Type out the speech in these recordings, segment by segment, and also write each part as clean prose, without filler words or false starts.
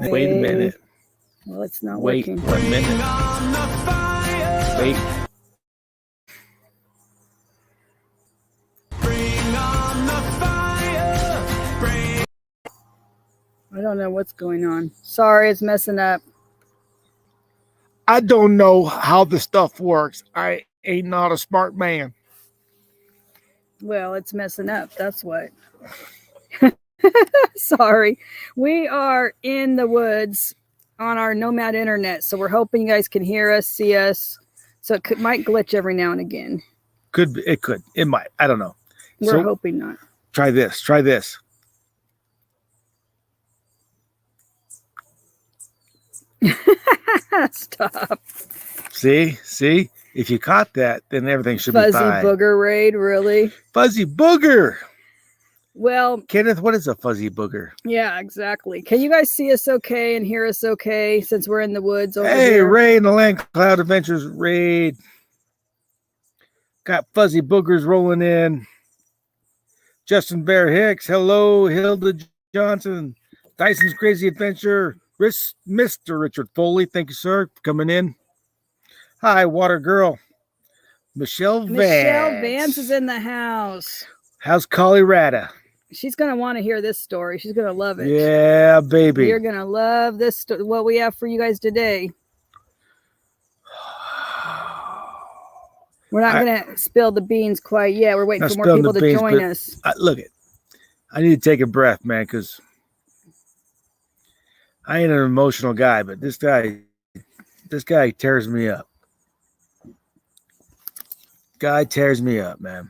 Wait a minute. Well, it's not Wait working. 1 minute. Wait. I don't know what's going on. Sorry, it's messing up. I don't know how the stuff works. I ain't not a smart man. Well, it's messing up. That's what. Sorry. We are in the woods on our Nomad internet, so we're hoping you guys can hear us, see us. So it might glitch every now and again. Could be, it could. It might. I don't know. We're hoping not. Try this. Try this. Stop. See? If you caught that, then everything should Fuzzy be fine. booger raid, really? Fuzzy booger. Well, Kenneth, what is a fuzzy booger? yeah, exactly. Can you guys see us okay and hear us okay since we're in the woods over Hey, here? Ray and the Land Cloud Adventures raid. Got fuzzy boogers rolling in. Justin Bear Hicks. Hello, Hilda Johnson. Dyson's Crazy Adventure. Mr. Richard Foley. Thank you, sir, for coming in. Hi, Water Girl. Michelle Vance is in the house. How's Colorado? She's going to want to hear this story. She's going to love it. Yeah, baby. You're going to love this, what we have for you guys today. We're not going to spill the beans quite yet. We're waiting for more people to join us. Look, I need to take a breath, man, because I ain't an emotional guy, but this guy tears me up. Guy tears me up, man.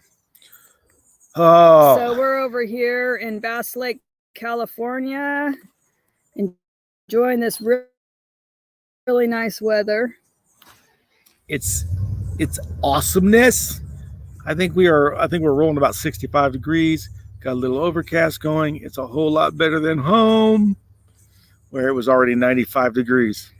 Oh, So we're over here in Bass Lake, California, enjoying this really nice weather. it's awesomeness. I think we're rolling about 65 degrees. Got a little overcast going. It's a whole lot better than home, where it was already 95 degrees.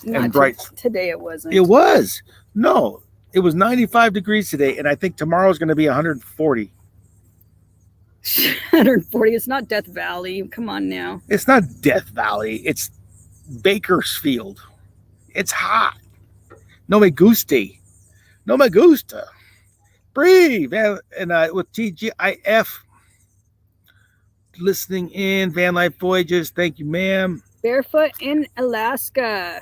Not bright. Today it wasn't. It was. No, it was 95 degrees today, and I think tomorrow's going to be 140. 140. It's not Death Valley. Come on now. It's not Death Valley. It's Bakersfield. It's hot. No me gusta. No me gusta. Breathe. And with TGIF listening in, Van Life Voyages. Thank you, ma'am. Barefoot in Alaska.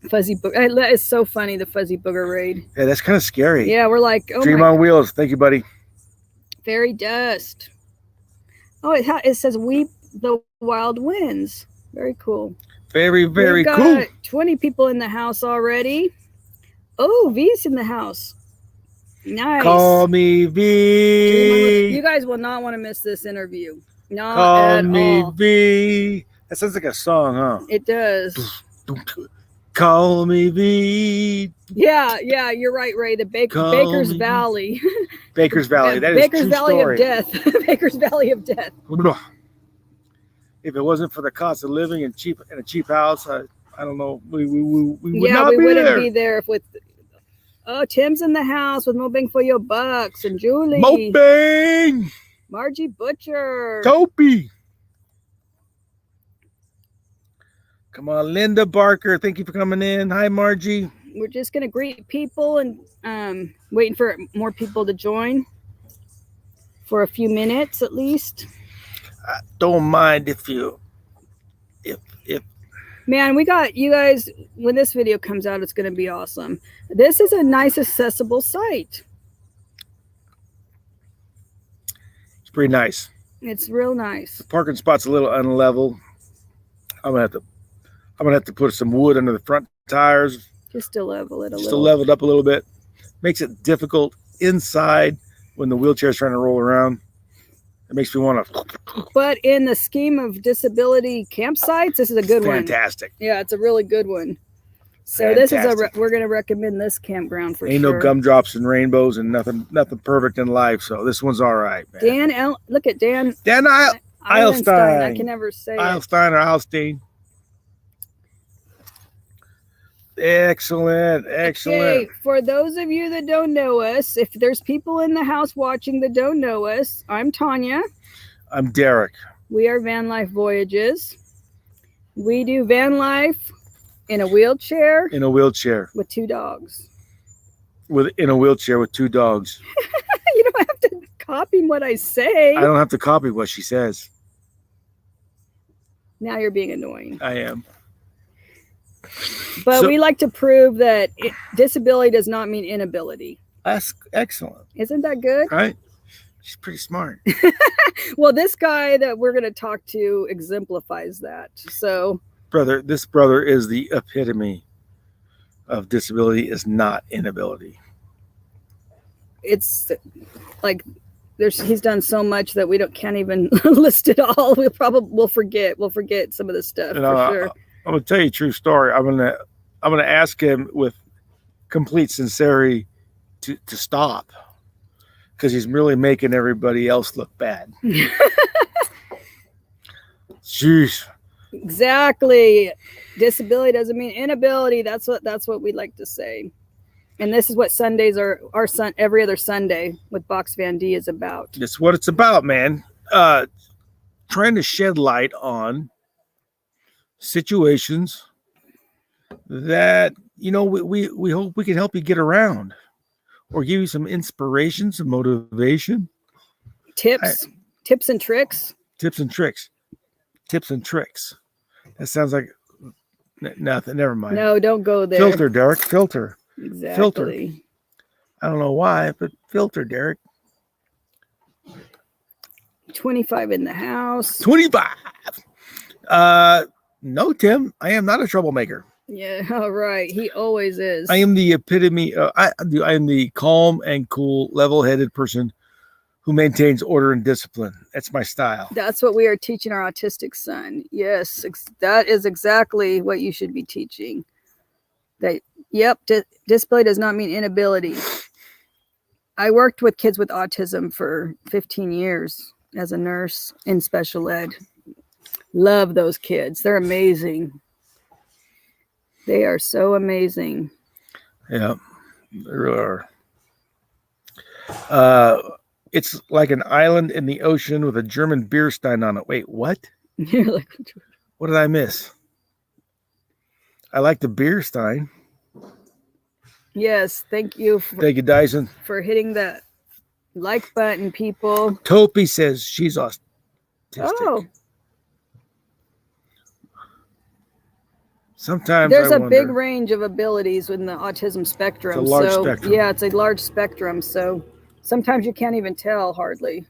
Fuzzy booger. It's so funny, the fuzzy booger raid. Yeah, that's kind of scary. Yeah, we're like, oh Dream my. on Wheels. Thank you, buddy. Fairy dust. Oh, it says weep the wild winds. Very cool. Very, very We've got cool. 20 people in the house already. Oh, V's in the house. Nice. Call me V. You guys will not want to miss this interview. Not Call at me all. V. That sounds like a song, huh? It does. Call me V. Yeah, you're right, Ray. The Baker's me. Valley. Baker's Valley. That is Baker's true Valley story. of Death. Baker's Valley of Death. If it wasn't for the cost of living in a cheap house, I don't know. We would Yeah, not we be wouldn't there. be there if with. Oh, Tim's in the house with Mobing for your bucks and Julie. Moping. Margie Butcher. Topi. Come on, Linda Barker. Thank you for coming in. Hi, Margie. We're just gonna greet people and waiting for more people to join for a few minutes at least. I don't mind if Man, we got you guys. When this video comes out, it's gonna be awesome. This is a nice, accessible site. it's pretty nice. It's real nice. The parking spot's a little unlevel. I'm gonna have to put some wood under the front tires. Just to level it a Just little. to level it up a little bit. Makes it difficult inside when the wheelchair's trying to roll around. It makes me want to. But in the scheme of disability campsites, this is a good one. Fantastic. Yeah, it's a really good one. So this is we're going to recommend this campground for Ain't sure. no gumdrops and rainbows and nothing perfect in life. So this one's all right, man. Look at Dan. Dan Eilstein. I can never say it. Eilstein or Eilstein. Excellent. Okay, for those of you that don't know us, if there's people in the house watching that don't know us, I'm Tanya. I'm Derek. We are Van Life Voyages. We do van life in a wheelchair in a wheelchair with 2 dogs. in a wheelchair with 2 dogs. You don't have to copy what I say. I don't have to copy what she says. Now you're being annoying. I am. But So- we like to prove that disability does not mean inability. That's excellent, Isn't that good? right? She's pretty smart. Well, this guy that we're going to talk to exemplifies that. So, This brother is the epitome of disability is not inability. it's like he's done so much that we can't even list it all. We'll forget some of the stuff And for sure. I'm gonna tell you a true story. I'm gonna ask him with complete sincerity to stop, because he's really making everybody else look bad. Jeez. Exactly. Disability doesn't mean inability. That's what we like to say. And this is what Sundays are every other Sunday with Box Van D is about. That's what it's about, man. Trying to shed light on situations that, we hope we can help you get around, or give you some inspiration, some motivation, Tips and tricks. tips and tricks. That sounds like nothing. Never mind. No, don't go there. Filter, Derek. Filter. Exactly. I don't know why, but filter, Derek. 25 in the house. 25. No, Tim. I am not a troublemaker. Yeah, all right. He always is. I am the epitome. I am the calm and cool, level-headed person who maintains order and discipline. That's my style. That's what we are teaching our autistic son. Yes, that is exactly what you should be teaching. Disability does not mean inability. I worked with kids with autism for 15 years as a nurse in special ed. Love those kids. They're amazing. They are so amazing. Yeah, they really are. It's like an island in the ocean with a German beer stein on it. Wait, what? You're like, What did I miss? I like the beer stein. yes, thank you Thank you, Dyson. for hitting that like button, people. Topi says she's autistic. Oh, Sometimes there's I a big wonder. range of abilities in the autism spectrum. It's a large so spectrum. yeah, it's a large spectrum. So sometimes you can't even tell hardly.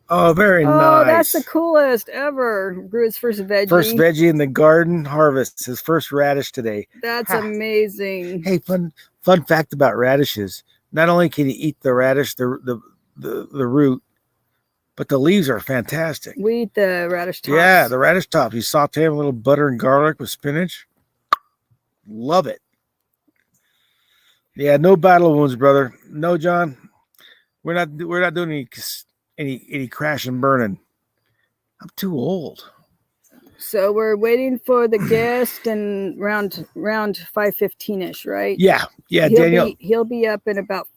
Oh, very Oh, nice. that's the coolest ever. Grew his first veggie. First veggie in the garden harvest. His first radish today. That's Ha. amazing. Hey, fun fact about radishes. Not only can you eat the radish, the root, but the leaves are fantastic. We eat the radish tops. Yeah, the radish tops. You saute them with a little butter and garlic with spinach. Love it. Yeah, no battle wounds, brother. No, John. We're not doing any crash and burning. I'm too old. So we're waiting for the guest and round 5:15ish, right? Yeah, Daniel. He'll be up in about.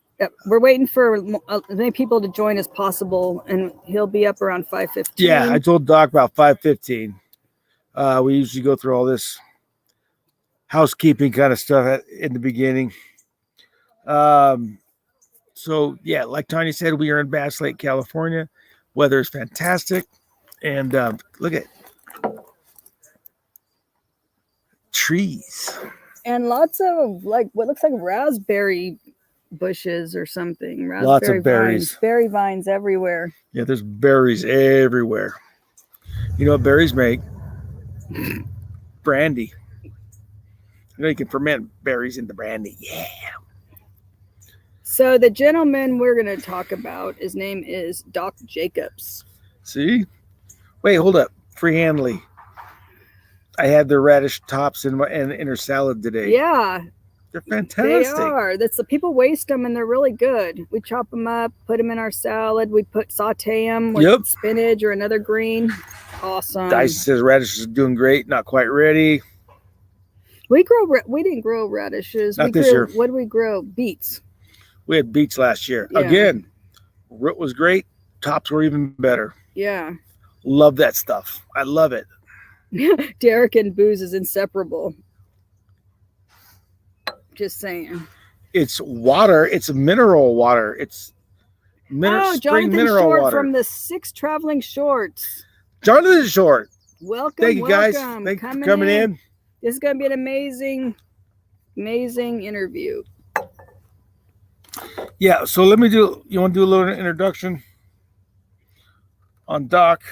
We're waiting for as many people to join as possible, and he'll be up around 5:15. Yeah, I told Doc about 5:15. We usually go through all this housekeeping kind of stuff in the beginning. So yeah, like Tanya said, we are in Bass Lake, California. Weather is fantastic, and look at trees. And lots of like what looks like raspberry bushes or something. Raspberry Lots of berries. vines, berry vines everywhere. Yeah, there's berries everywhere. You know what berries make? Brandy. You know you can ferment berries into brandy. Yeah. So the gentleman we're going to talk about, his name is Doc Jacobs. See? Wait, hold up. Freehandly. I had the radish tops in her salad today. Yeah, They're they fantastic. are. That's the people waste them and they're really good. We chop them up, put them in our salad. We saute them with Yep. spinach or another green. Awesome. Dyson says radish is doing great, not quite ready. We didn't grow radishes. Not this year. What did we grow? Beets. We had beets last year. Yeah. Again, root was great. Tops were even better. Yeah. Love that stuff. I love it. Derek and booze is inseparable. Just saying. It's water. It's mineral water. It's spring Jonathan mineral Short water. from the Six Traveling Shorts. Jonathan Short. Welcome. Thank you, guys. Welcome. Thanks for coming in. This is going to be an amazing interview. Yeah, so you want to do a little introduction on Doc?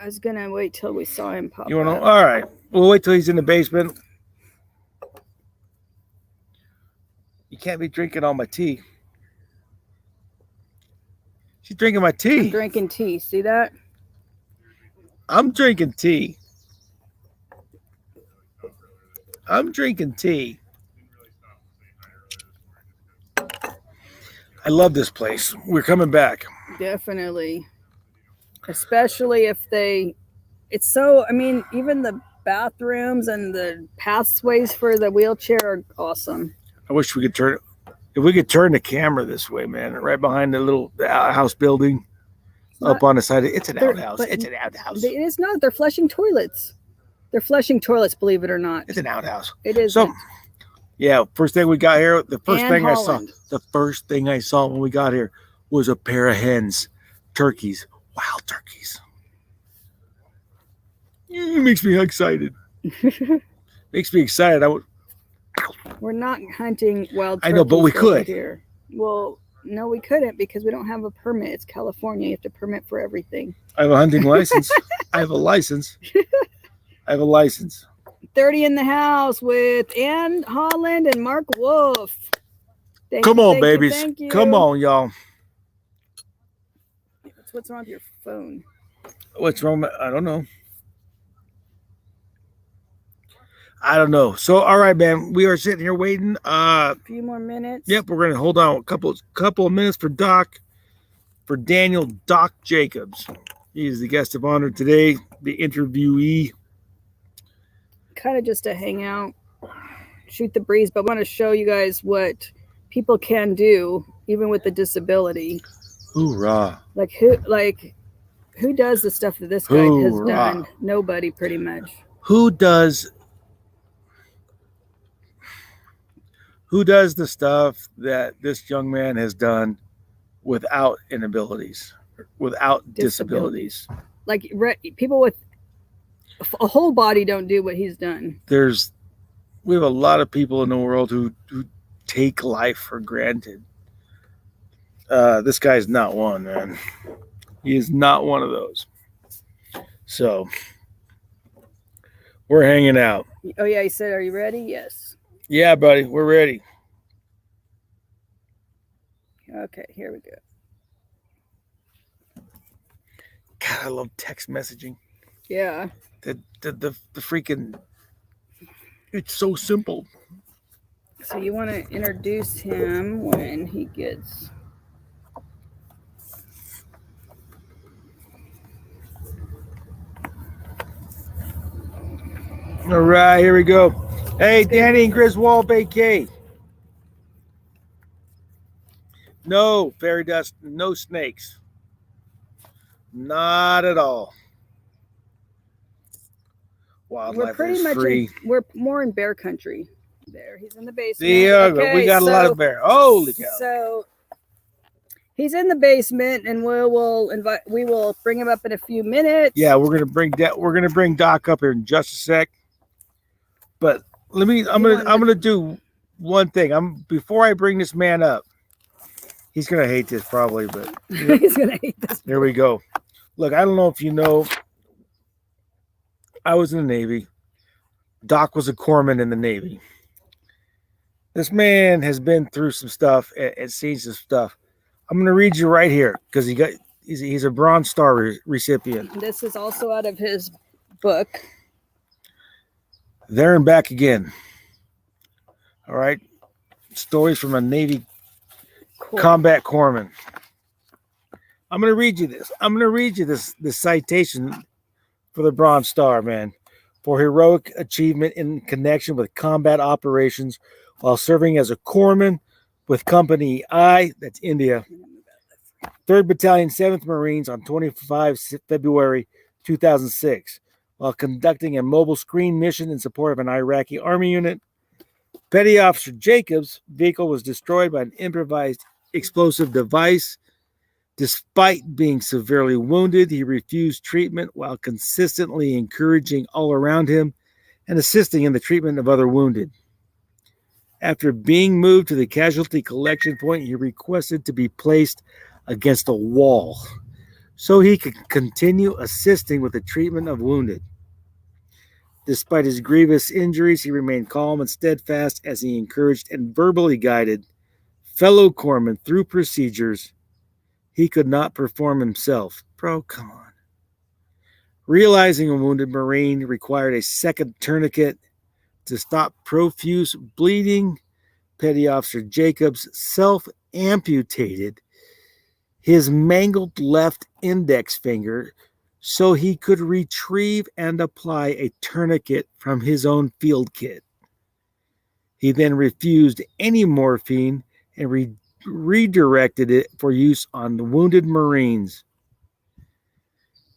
I was going to wait till we saw him pop You want to? up. All right. We'll wait till he's in the basement. You can't be drinking all my tea. She's drinking my I'm tea. drinking tea. See that? I'm drinking tea. I'm drinking tea. I love this place. We're coming back. Definitely. Especially if it's so, I mean, even the bathrooms and the pathways for the wheelchair are awesome. I wish we could turn the camera this way, man. Right behind the outhouse building, up on the side. It's an outhouse. It's an outhouse. It is not. They're flushing toilets. They're flushing toilets, believe it or not. It's an outhouse. It is. So, yeah, first thing we got here, the first thing I saw when we got here was a pair of hens, turkeys, wild turkeys. It makes me excited. Makes me excited. We're not hunting wild turkeys. I know, but we could. Here. Well, no, we couldn't because we don't have a permit. It's California. You have to permit for everything. I have a hunting license. I have a license. 30 in the house with Ann Holland and Mark Wolf. Come on, babies. Thank you. Come on, y'all. What's wrong with your phone? What's wrong? I don't know. So, all right, man. We are sitting here waiting. A few more minutes. Yep, we're gonna hold on a couple of minutes for Daniel Doc Jacobs. He is the guest of honor today, the interviewee. Kind of just to hang out, shoot the breeze, but I want to show you guys what people can do even with the disability. Hoorah! Like who does the stuff that this guy has done? Nobody, pretty much. Who does the stuff that this young man has done without inabilities, without disabilities? Like people with a whole body don't do what he's done. We have a lot of people in the world who take life for granted. This guy's not one, man. He is not one of those. So we're hanging out. Oh yeah, he said, "Are you ready?" Yes. Yeah, buddy, we're ready. Okay, here we go. God, I love text messaging. Yeah. The freaking, it's so simple. So you want to introduce him when he gets. All right, here we go. Hey, Danny and Griswold Bakay. No fairy dust, no snakes. Not at all. Wildlife is free. We're more in bear country. There, he's in the basement. Yeah, we got a lot of bear. Holy cow! So he's in the basement, and we will bring him up in a few minutes. Yeah, we're gonna bring Doc up here in just a sec. But I'm gonna do one thing. Before I bring this man up, he's gonna hate this probably, but he's gonna hate this. Here we go. Look, I don't know if you know, I was in the Navy. Doc was a corpsman in the Navy. This man has been through some stuff and seen some stuff. I'm going to read you right here because he's a Bronze Star recipient. This is also out of his book. There and Back Again. All right. Stories from a Navy combat corpsman. I'm going to read you this. I'm going to read you this citation for the Bronze Star, man, for heroic achievement in connection with combat operations while serving as a corpsman with Company I, that's India, 3rd Battalion, 7th Marines on 25 February 2006 while conducting a mobile screen mission in support of an Iraqi army unit. Petty Officer Jacobs' vehicle was destroyed by an improvised explosive device. Despite being severely wounded, he refused treatment while consistently encouraging all around him and assisting in the treatment of other wounded. After being moved to the casualty collection point, he requested to be placed against a wall so he could continue assisting with the treatment of wounded. Despite his grievous injuries, he remained calm and steadfast as he encouraged and verbally guided fellow corpsmen through procedures he could not perform himself. Bro, come on. Realizing a wounded Marine required a second tourniquet to stop profuse bleeding, Petty Officer Jacobs self-amputated his mangled left index finger so he could retrieve and apply a tourniquet from his own field kit. He then refused any morphine and redirected it for use on the wounded Marines.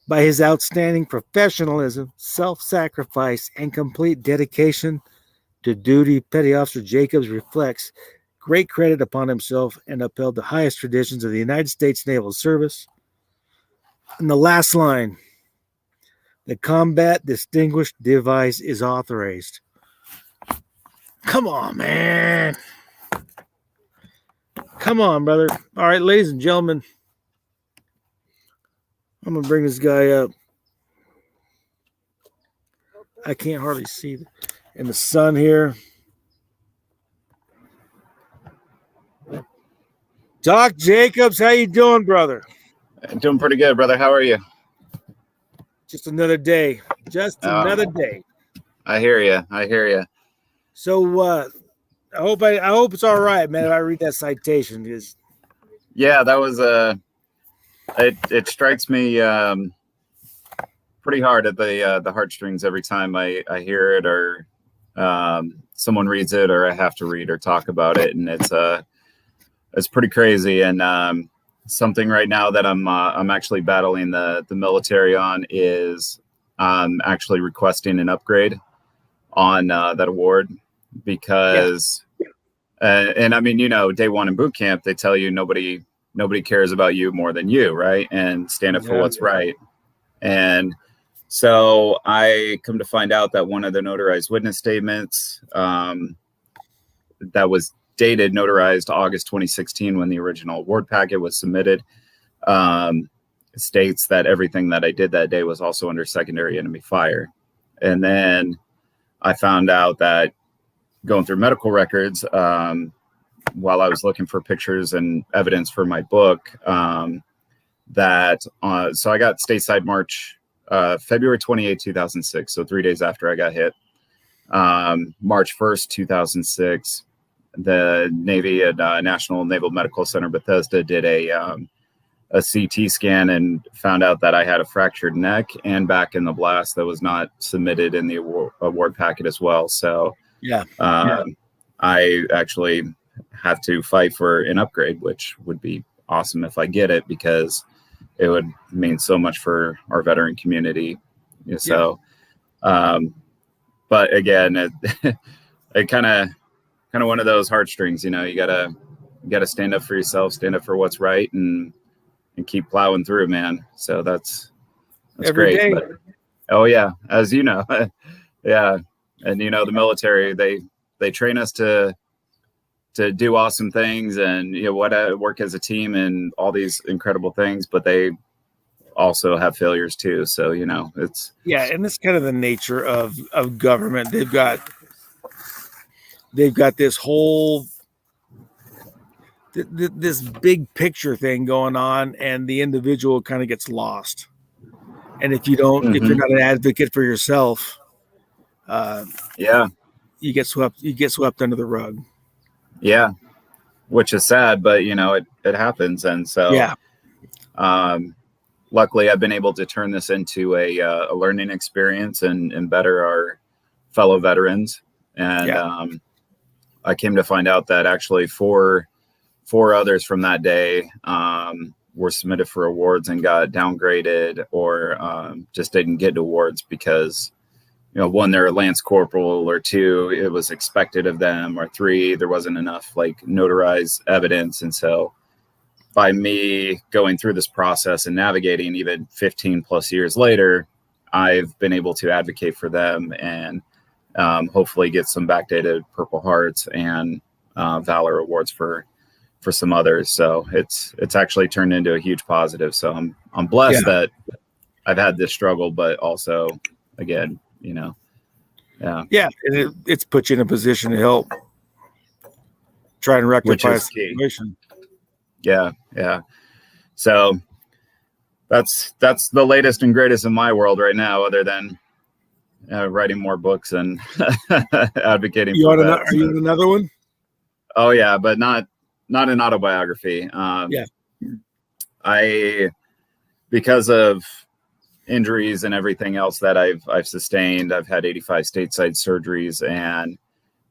By his outstanding professionalism, self-sacrifice, and complete dedication to duty, Petty Officer Jacobs reflects great credit upon himself and upheld the highest traditions of the United States Naval Service. And the last line, the combat distinguished device is authorized. Come on, man. Come on, brother. All right, ladies and gentlemen, I'm going to bring this guy up. I can't hardly see in the sun here. Doc Jacobs, how you doing, brother? Doing pretty good, brother. How are you? Just another day. Just another day. I hear you. I hear you. So I hope it's all right, man, if I read that citation. Because yeah, that was it strikes me pretty hard at the heartstrings every time I hear it or someone reads it or I have to read or talk about it, and it's pretty crazy. And something right now that I'm actually battling the military on is actually requesting an upgrade on that award because and I mean, you know, day one in boot camp, they tell you nobody cares about you more than you, right? And stand up for what's right. And so I come to find out that one of the notarized witness statements that was dated, notarized August 2016 when the original award packet was submitted, states that everything that I did that day was also under secondary enemy fire. And then I found out that going through medical records, while I was looking for pictures and evidence for my book, so I got stateside March, February 28, 2006. So 3 days after I got hit, March 1st, 2006, the Navy at National Naval Medical Center, Bethesda, did a CT scan and found out that I had a fractured neck and back in the blast that was not submitted in the award packet as well. So I actually have to fight for an upgrade, which would be awesome if I get it, because it would mean so much for our veteran community. So, but again, it kind of one of those heartstrings, you know, you gotta stand up for yourself, stand up for what's right, and keep plowing through, man. So that's every great. day. But, oh yeah, as you know, yeah. And you know, the military, they train us to do awesome things and, you know, work as a team and all these incredible things, but they also have failures too. So, you know, it's and that's kind of the nature of government. They've got this whole this big picture thing going on, and the individual kind of gets lost. And if you don't, if you're not an advocate for yourself, you get swept under the rug. Yeah, which is sad, but you know, it happens. And so, luckily I've been able to turn this into a learning experience and better our fellow veterans. And I came to find out that actually four others from that day were submitted for awards and got downgraded, or just didn't get awards because, you know, one, they're a lance corporal, or two, it was expected of them, or three, there wasn't enough like notarized evidence. And so by me going through this process and navigating even 15 plus years later, I've been able to advocate for them and hopefully get some backdated Purple Hearts and Valor awards for some others. So it's actually turned into a huge positive. So I'm blessed that I've had this struggle, but also, again, you know, and it's put you in a position to help try and rectify a situation. Yeah. So that's the latest and greatest in my world right now, other than writing more books and advocating for vets. Are you on another one? Oh yeah, but not an autobiography. I, because of injuries and everything else that I've sustained, I've had 85 stateside surgeries, and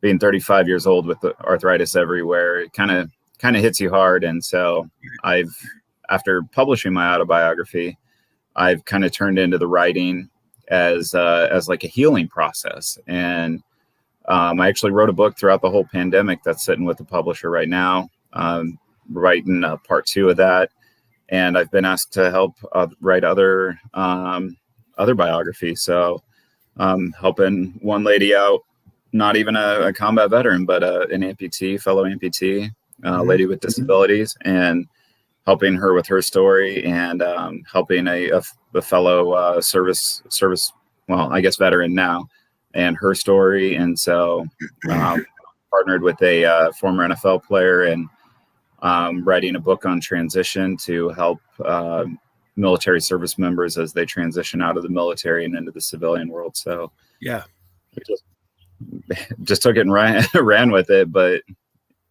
being 35 years old with the arthritis everywhere, it kind of hits you hard. And so after publishing my autobiography, I've kind of turned into the writing as like a healing process. And I actually wrote a book throughout the whole pandemic that's sitting with the publisher right now, writing part 2 of that. And I've been asked to help write other biographies. So helping one lady out, not even a combat veteran, but an amputee, fellow amputee, lady with disabilities, and helping her with her story, and helping a fellow service, well, I guess veteran now, and her story. And so partnered with a former NFL player, and writing a book on transition to help military service members as they transition out of the military and into the civilian world. So we just took it and ran with it. But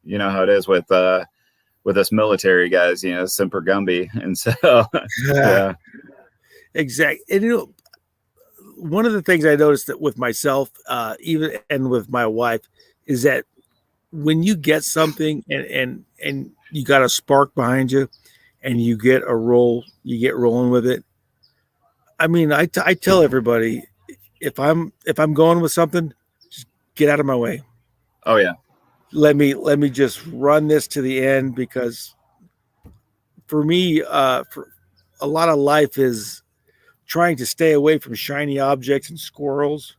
you know how it is with us military guys, you know, Semper Gumby. And so exactly. And you know, one of the things I noticed that with myself, even and with my wife, is that when you get something and you got a spark behind you, and you get rolling with it. I mean, I tell everybody, if I'm going with something, just get out of my way. Oh yeah. Let me just run this to the end, because for me, for a lot of life is trying to stay away from shiny objects and squirrels,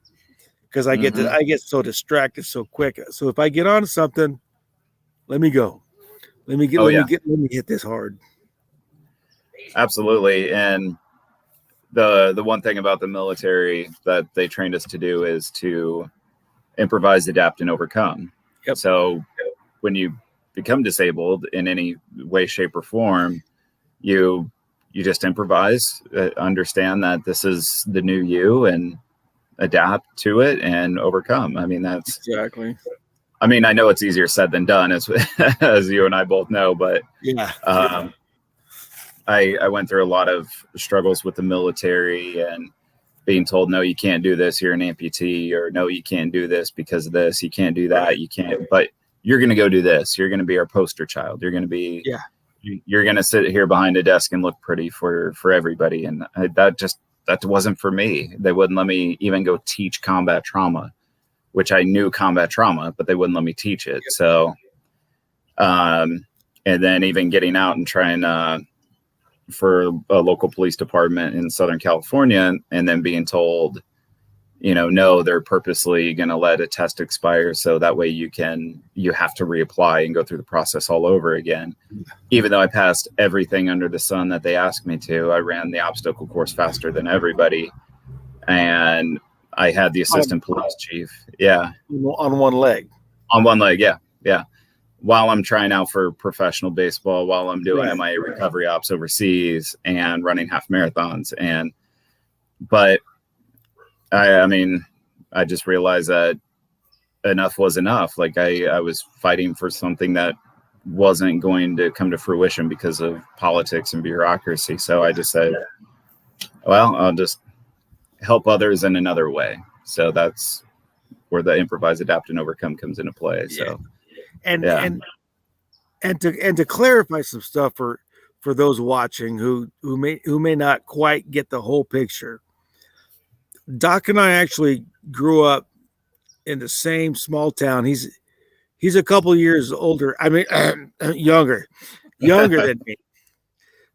because I get so distracted so quick. So if I get on something, let me go. Let me hit this hard. Absolutely. And the one thing about the military that they trained us to do is to improvise, adapt, and overcome. Yep. So when you become disabled in any way, shape, or form, you just improvise, understand that this is the new you, and adapt to it and overcome. I mean, that's exactly. I mean, I know it's easier said than done, as you and I both know, but I went through a lot of struggles with the military, and being told, no, you can't do this, you're an amputee, or no, you can't do this because of this, you can't do that, you can't, but you're going to go do this. You're going to be our poster child. You're going to be, you're going to sit here behind a desk and look pretty for everybody. And that wasn't for me. They wouldn't let me even go teach combat trauma, which I knew combat trauma, but they wouldn't let me teach it. So, and then even getting out and trying for a local police department in Southern California, and then being told, you know, no, they're purposely going to let a test expire, so that way you have to reapply and go through the process all over again. Even though I passed everything under the sun that they asked me to, I ran the obstacle course faster than everybody, and I had the assistant police chief. Yeah. On one leg. On one leg. Yeah. Yeah. While I'm trying out for professional baseball, while I'm doing my recovery ops overseas and running half marathons. But I mean, I just realized that enough was enough. Like I was fighting for something that wasn't going to come to fruition because of politics and bureaucracy. So I just said, well, I'll just help others in another way. So that's where the improvise, adapt, and overcome comes into play. So, and to clarify some stuff for for those watching who may not quite get the whole picture. Doc and I actually grew up in the same small town. He's a couple years older. I mean, younger than me.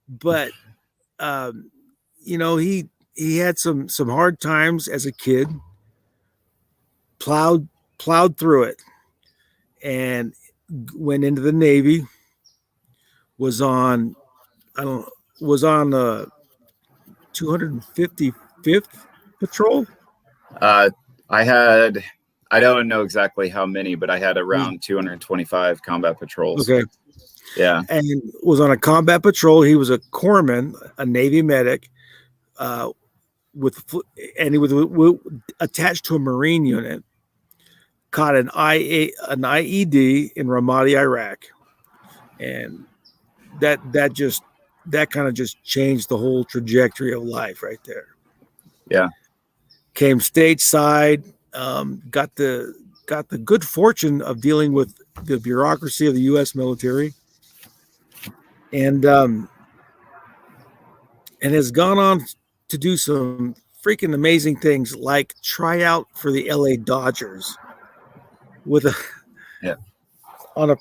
But he had some hard times as a kid. Plowed through it, and went into the Navy. Was on the 255th patrol. I don't know exactly how many, but I had around 225 combat patrols. Okay. Yeah. And was on a combat patrol. He was a corpsman, a Navy medic, and he was attached to a Marine unit. Caught an IED in Ramadi, Iraq, and that kind of just changed the whole trajectory of life right there. Yeah. Came stateside, got the good fortune of dealing with the bureaucracy of the U.S. military, and has gone on to do some freaking amazing things, like try out for the LA Dodgers with on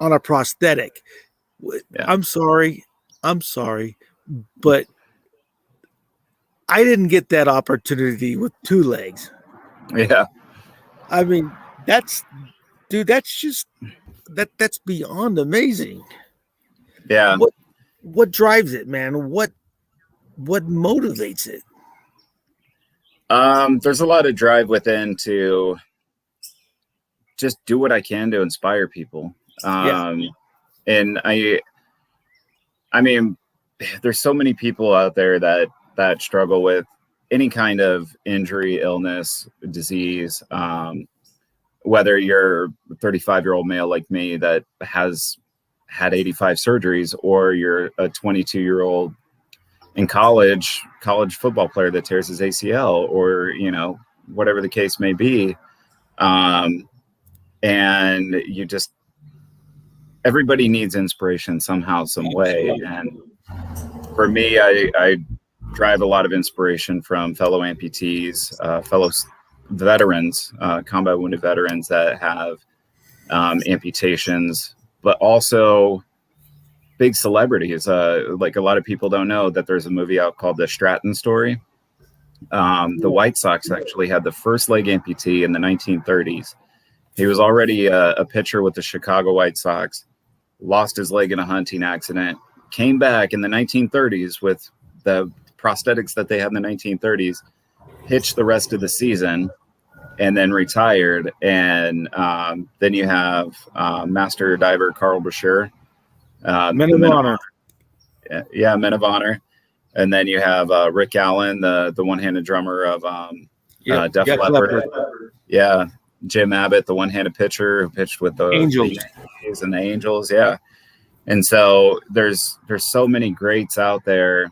a prosthetic. Yeah. I'm sorry, but I didn't get that opportunity with two legs. Yeah. I mean, that's beyond amazing. Yeah. What drives it, man? What motivates it? There's a lot of drive within to just do what I can to inspire people. And I mean, there's so many people out there that struggle with any kind of injury, illness, disease, whether you're a 35-year-old male like me that has had 85 surgeries, or you're a 22-year-old in college football player that tears his ACL, or, whatever the case may be. And everybody needs inspiration somehow, some way. And for me, I drive a lot of inspiration from fellow amputees, fellow veterans, combat wounded veterans that have amputations, but also big celebrities. Like, a lot of people don't know that there's a movie out called The Stratton Story. The White Sox actually had the first leg amputee in the 1930s. He was already a pitcher with the Chicago White Sox, lost his leg in a hunting accident, came back in the 1930s with the prosthetics that they had in the 1930s, pitched the rest of the season, and then retired. And then you have master diver Carl Brashear. Men of Honor. Yeah, Men of Honor. And then you have Rick Allen, the one-handed drummer of Def Leppard. Yeah. Jim Abbott, the one-handed pitcher who pitched with the Angels and the Angels. Yeah. And so there's so many greats out there,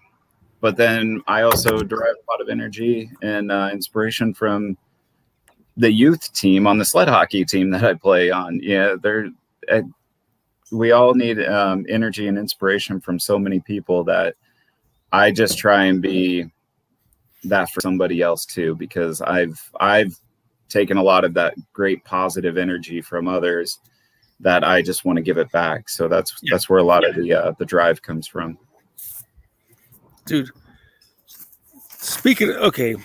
but then I also derive a lot of energy and inspiration from the youth team on the sled hockey team that I play on. Yeah. We all need energy and inspiration from so many people that I just try and be that for somebody else too, because I've taken a lot of that great positive energy from others that I just want to give it back. So that's where a lot of the drive comes from. Dude, speaking of, okay,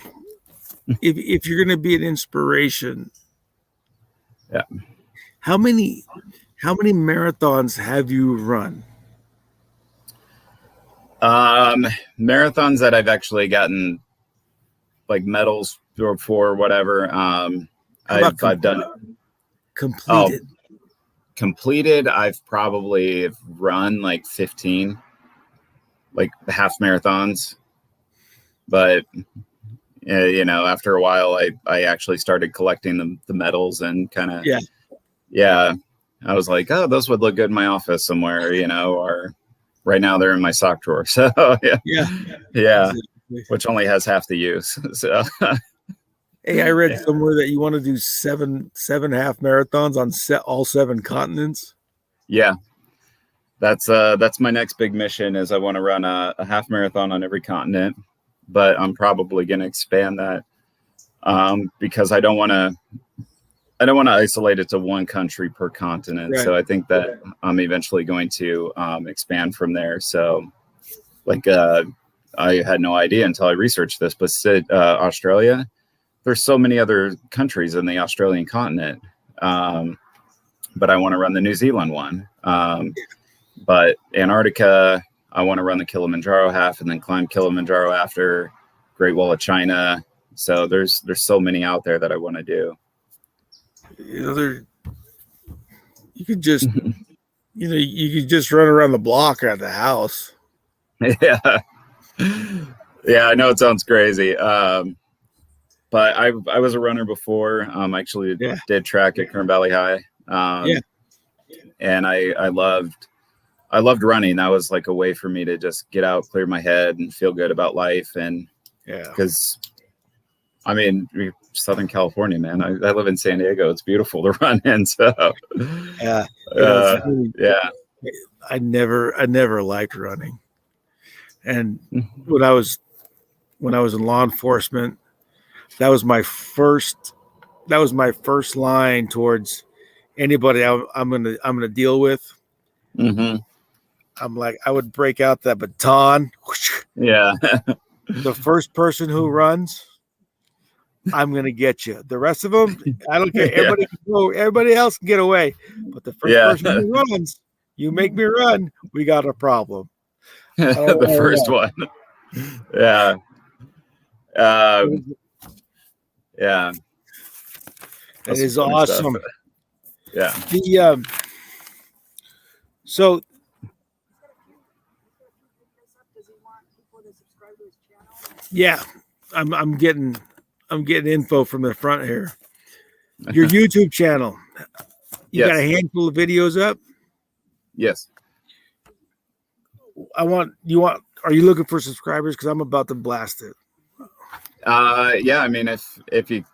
if you're going to be an inspiration, yeah. How many marathons have you run? Marathons that I've actually gotten like medals for, whatever. I've done completed. Completed. I've probably run like 15, like half marathons, but after a while, I actually started collecting the medals and kind of, yeah. I was like, oh, those would look good in my office somewhere, or right now they're in my sock drawer. So yeah. Which only has half the use. So, hey, I read somewhere that you want to do seven half marathons on all 7 continents. Yeah, that's my next big mission is I want to run a half marathon on every continent, but I'm probably going to expand that because I don't want to isolate it to one country per continent. Right. So I think that I'm eventually going to expand from there. So like I had no idea until I researched this, but Australia, there's so many other countries in the Australian continent. But I want to run the New Zealand one. But Antarctica, I want to run the Kilimanjaro half and then climb Kilimanjaro after, Great Wall of China. So there's so many out there that I want to do. You could just, you could just run around the block or at the house. Yeah. Yeah, I know it sounds crazy. But I was a runner before. Actually did track at Kern Valley High. And I loved running. That was like a way for me to just get out, clear my head, and feel good about life. And because I mean, Southern California, man, I live in San Diego. It's beautiful to run in. So I never liked running. And when I was in law enforcement, that was my first line towards anybody I'm gonna deal with. Mm-hmm. I'm like, I would break out that baton. Yeah. The first person who runs, I'm gonna get you. The rest of them, I don't care. Everybody can go. Everybody else can get away. But the first person who runs, you make me run, we got a problem. The first one. Yeah. Yeah. That is awesome. Stuff. Yeah. The so yeah, I'm getting info from the front here. Your YouTube channel. You got a handful of videos up? Yes. Are you looking for subscribers? Because I'm about to blast it. Yeah, I mean if you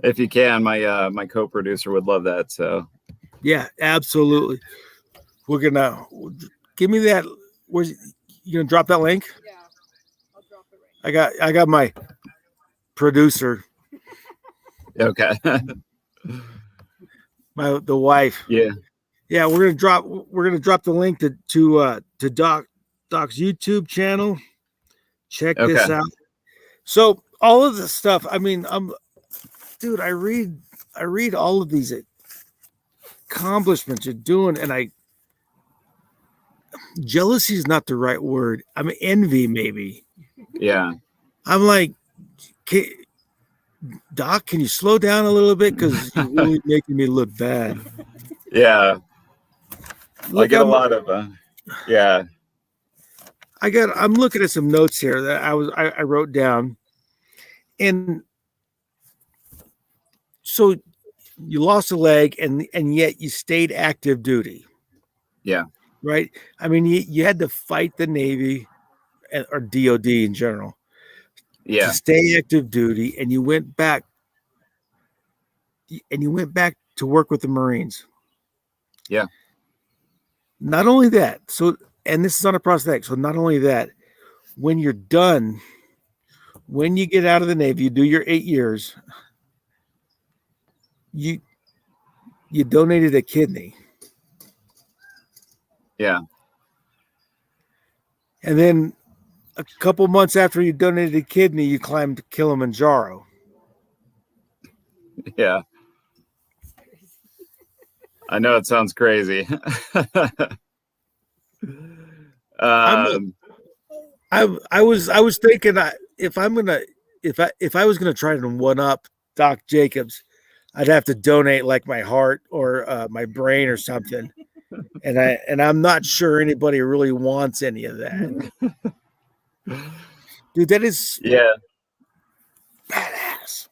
if you can, my co-producer would love that. So yeah, absolutely. We're gonna give me that. You gonna drop that link? Yeah, I'll drop it right now. I got my producer. Okay. The wife. Yeah. Yeah, we're gonna drop the link to Doc's YouTube channel. Check this out. So all of this stuff, I mean, I read all of these accomplishments you're doing, and jealousy is not the right word. I mean, envy maybe. Yeah. I'm like, Doc, can you slow down a little bit? Because you're really making me look bad. Yeah. I get a lot of yeah. I'm looking at some notes here that I wrote down. And so you lost a leg and yet you stayed active duty. Yeah. Right. I mean, you had to fight the Navy or DOD in general. Yeah. To stay active duty, and you went back to work with the Marines. Yeah. Not only that, and this is on a prosthetic. So not only that, when you're done, when you get out of the Navy, you do your 8 years, you donated a kidney. Yeah. And then a couple months after you donated a kidney, you climbed Kilimanjaro. Yeah. I know it sounds crazy. I was thinking if I was gonna try to one up Doc Jacobs, I'd have to donate like my heart or my brain or something, and I'm not sure anybody really wants any of that. Dude, that is badass.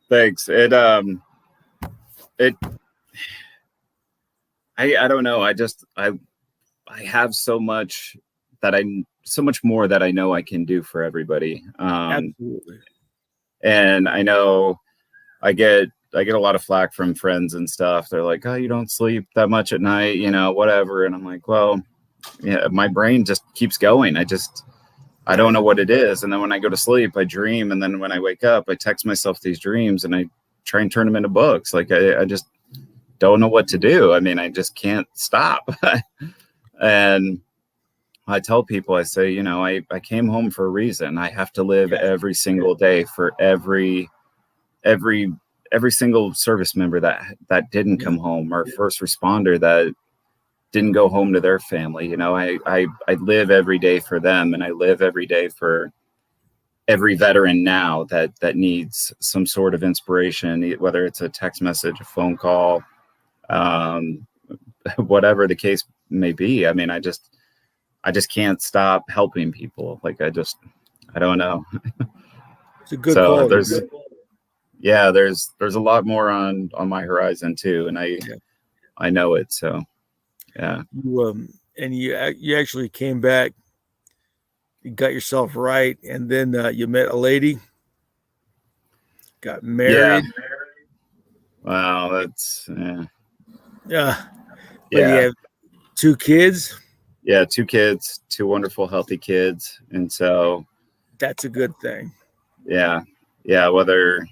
Thanks. I don't know. I have so much more that I know I can do for everybody. Absolutely. And I know I get get a lot of flack from friends and stuff. They're like, oh, you don't sleep that much at night, you know, whatever. And I'm like, well, yeah, my brain just keeps going. I don't know what it is. And then when I go to sleep, I dream. And then when I wake up, I text myself these dreams and I try and turn them into books. Like I just don't know what to do. I mean, I just can't stop. And I tell people, I say, you know, I came home for a reason. I have to live every single day for every single service member that didn't come home, or first responder that didn't go home to their family. You know, I live every day for them, and I live every day for every veteran now that needs some sort of inspiration, whether it's a text message, a phone call, whatever the case may be. I mean, I just can't stop helping people. Like I don't know. It's a good so quality. there's a lot more on my horizon too, and I know it. So yeah. You actually came back, you got yourself right, and then you met a lady, got married. Yeah. Wow, that's But you have 2 kids. Yeah, 2 kids, 2 wonderful, healthy kids, and so that's a good thing. Yeah, whether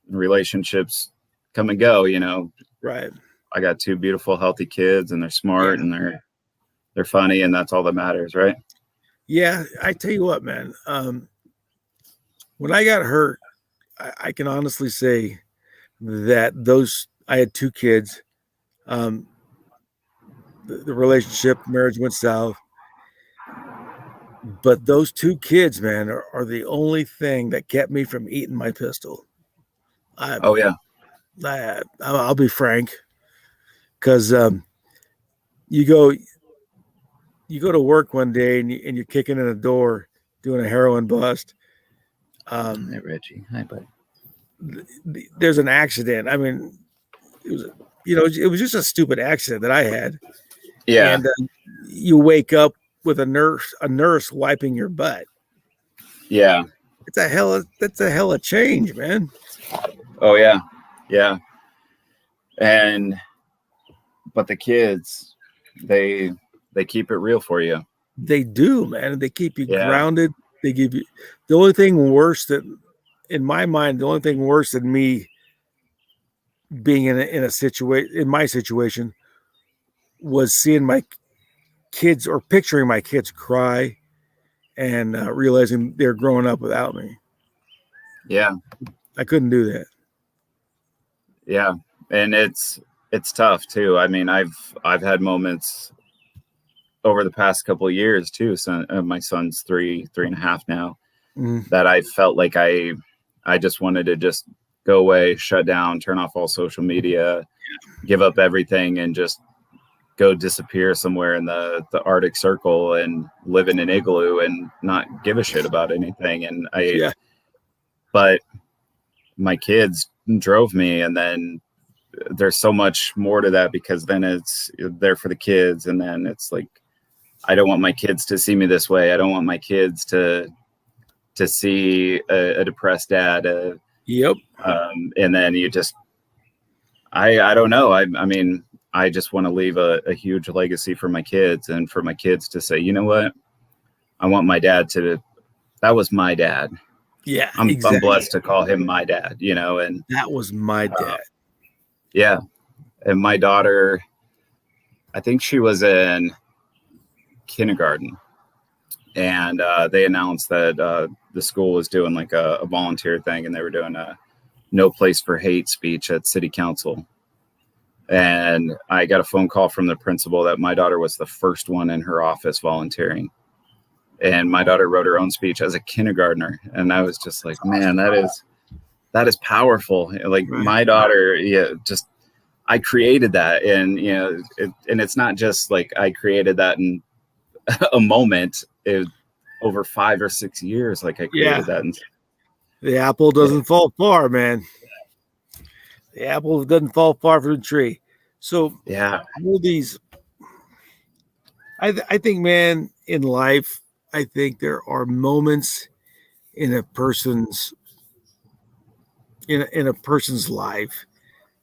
relationships come and go, you know. Right. I got 2 beautiful, healthy kids, and they're smart and they're funny, and that's all that matters, right? Yeah, I tell you what, man. When I got hurt, I can honestly say that I had 2 kids. The relationship, marriage went south. But those 2 kids, man, are the only thing that kept me from eating my pistol. I'll be frank, because you go to work one day and you're kicking in a door doing a heroin bust. Hi, Reggie. Hi, bud. There's an accident. I mean, it was just a stupid accident that I had. Yeah. And you wake up with a nurse wiping your butt. Yeah. That's a hell of change, man. Oh yeah. Yeah. But the kids, they keep it real for you. They do, man. They keep you grounded. They give you the only thing worse than, in my mind, the only thing worse than me being in my situation was seeing my kids, or picturing my kids cry, and realizing they're growing up without me. Yeah. I couldn't do that. Yeah. And it's tough too. I mean, I've had moments over the past couple of years too. So my son's 3.5 now, that I felt like I just wanted to just go away, shut down, turn off all social media, give up everything, and just go disappear somewhere in the Arctic Circle and live in an igloo and not give a shit about anything. And but my kids drove me, and then there's so much more to that, because then it's there for the kids, and then it's like, I don't want my kids to see me this way. I don't want my kids to see a depressed dad. And then you just, I don't know. I mean, I just want to leave a huge legacy for my kids, and for my kids to say, you know what? I want my dad that was my dad. Yeah. I'm blessed to call him my dad, you know, and that was my dad. Yeah. And my daughter, I think she was in kindergarten, and they announced that the school was doing like a volunteer thing, and they were doing a no place for hate speech at city council. And I got a phone call from the principal that my daughter was the first one in her office volunteering. And my daughter wrote her own speech as a kindergartner. And I was just like, man, that is powerful. Like my daughter, I created that. And, you know, and it's not just like I created that in a moment. Over 5 or 6 years, like I created that. And the apple doesn't fall far, man. The apple doesn't fall far from the tree. So all these, I think, man, in life, I think there are moments in a person's in a person's life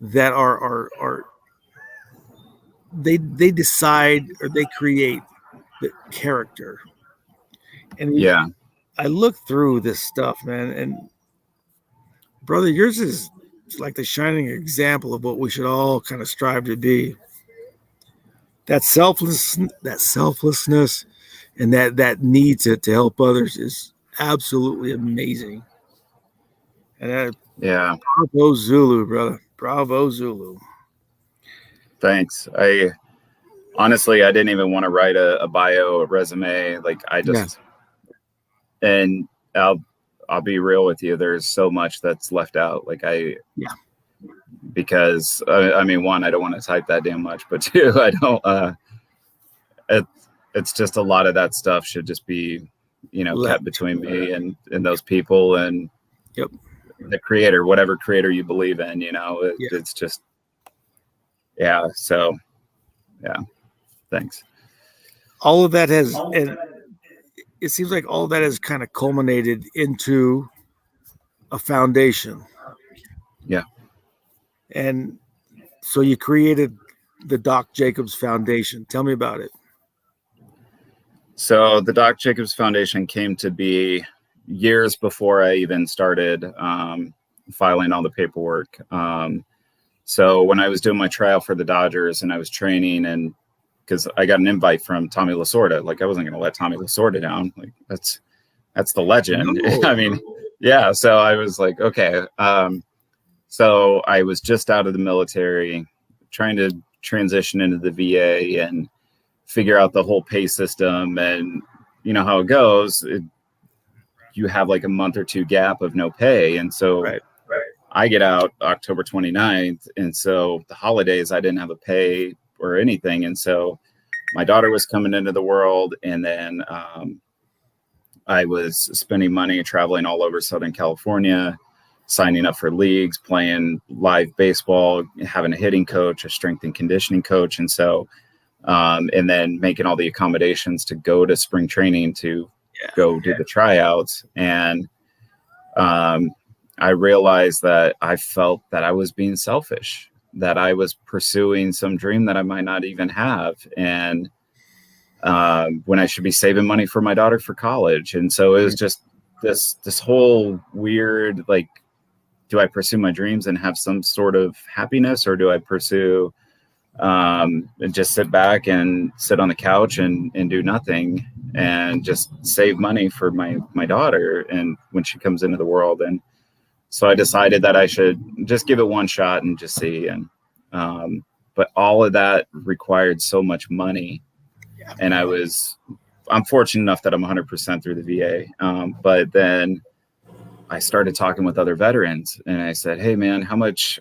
that are they decide or they create the character. And Yeah. I look through this stuff, man, and brother, yours is like the shining example of what we should all kind of strive to be. That selflessness, and that need to help others is absolutely amazing. And Yeah. bravo Zulu, brother. Bravo Zulu. Thanks. I honestly, I didn't even want to write a bio, a resume. Like I just, and I'll be real with you. There's so much that's left out. Like because I mean, one, I don't want to type that damn much, but two, I don't, it's just a lot of that stuff should just be, kept between me and those people and the creator, whatever creator you believe in, it's just, so thanks. All of that has, and it seems like all of that has kind of culminated into a foundation. Yeah. And so you created the Doc Jacobs Foundation. Tell me about it. So the Doc Jacobs Foundation came to be years before I even started filing all the paperwork. So when I was doing my trial for the Dodgers and I was training, and because I got an invite from Tommy Lasorda, like I wasn't going to let Tommy Lasorda down. Like that's the legend. No. I mean, yeah. So I was like, okay. So I was just out of the military, trying to transition into the VA and figure out the whole pay system. And you know how it goes. You have like a month or two gap of no pay. And so I get out October 29th. And so the holidays, I didn't have a pay or anything. And so my daughter was coming into the world. And then I was spending money traveling all over Southern California, signing up for leagues, playing live baseball, having a hitting coach, a strength and conditioning coach. And so, and then making all the accommodations to go to spring training to go do the tryouts. And I realized that I felt that I was being selfish, that I was pursuing some dream that I might not even have. And when I should be saving money for my daughter for college. And so it was just this whole weird, like, do I pursue my dreams and have some sort of happiness, or do I pursue and just sit back and sit on the couch and do nothing and just save money for my daughter and when she comes into the world? And so I decided that I should just give it one shot and just see. And but all of that required so much money. And I'm fortunate enough that I'm 100% through the VA. But then I started talking with other veterans and I said, hey man, how much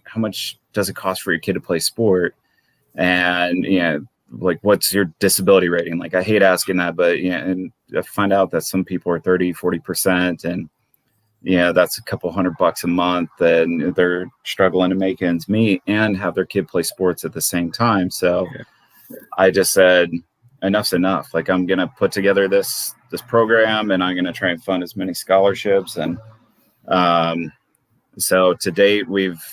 does it cost for your kid to play sport? And, like, what's your disability rating? Like, I hate asking that, but and I find out that some people are 30-40%, and that's a couple $100 a month, and they're struggling to make ends meet and have their kid play sports at the same time. So I just said, enough's enough. Like, I'm going to put together this program, and I'm going to try and fund as many scholarships. And so to date, we've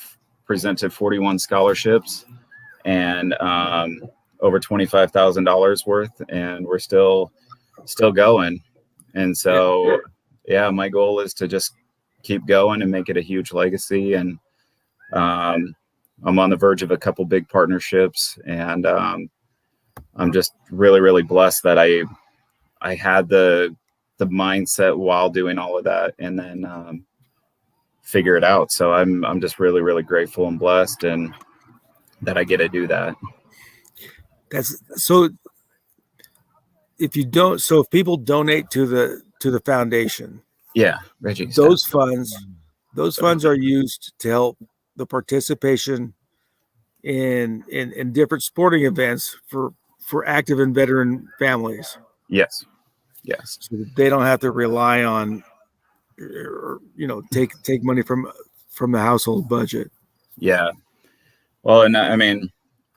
presented 41 scholarships and over $25,000 worth, and we're still going. And so, my goal is to just keep going and make it a huge legacy. And I'm on the verge of a couple big partnerships, and I'm just really, really blessed that I had the mindset while doing all of that, and then figure it out. So I'm just really, really grateful and blessed, and that I get to do that. That's so. If people donate to the foundation, Reggie, those funds are used to help the participation in different sporting events for active and veteran families. Yes. So that they don't have to rely on, or take money from the household budget. Yeah. Well, and I mean,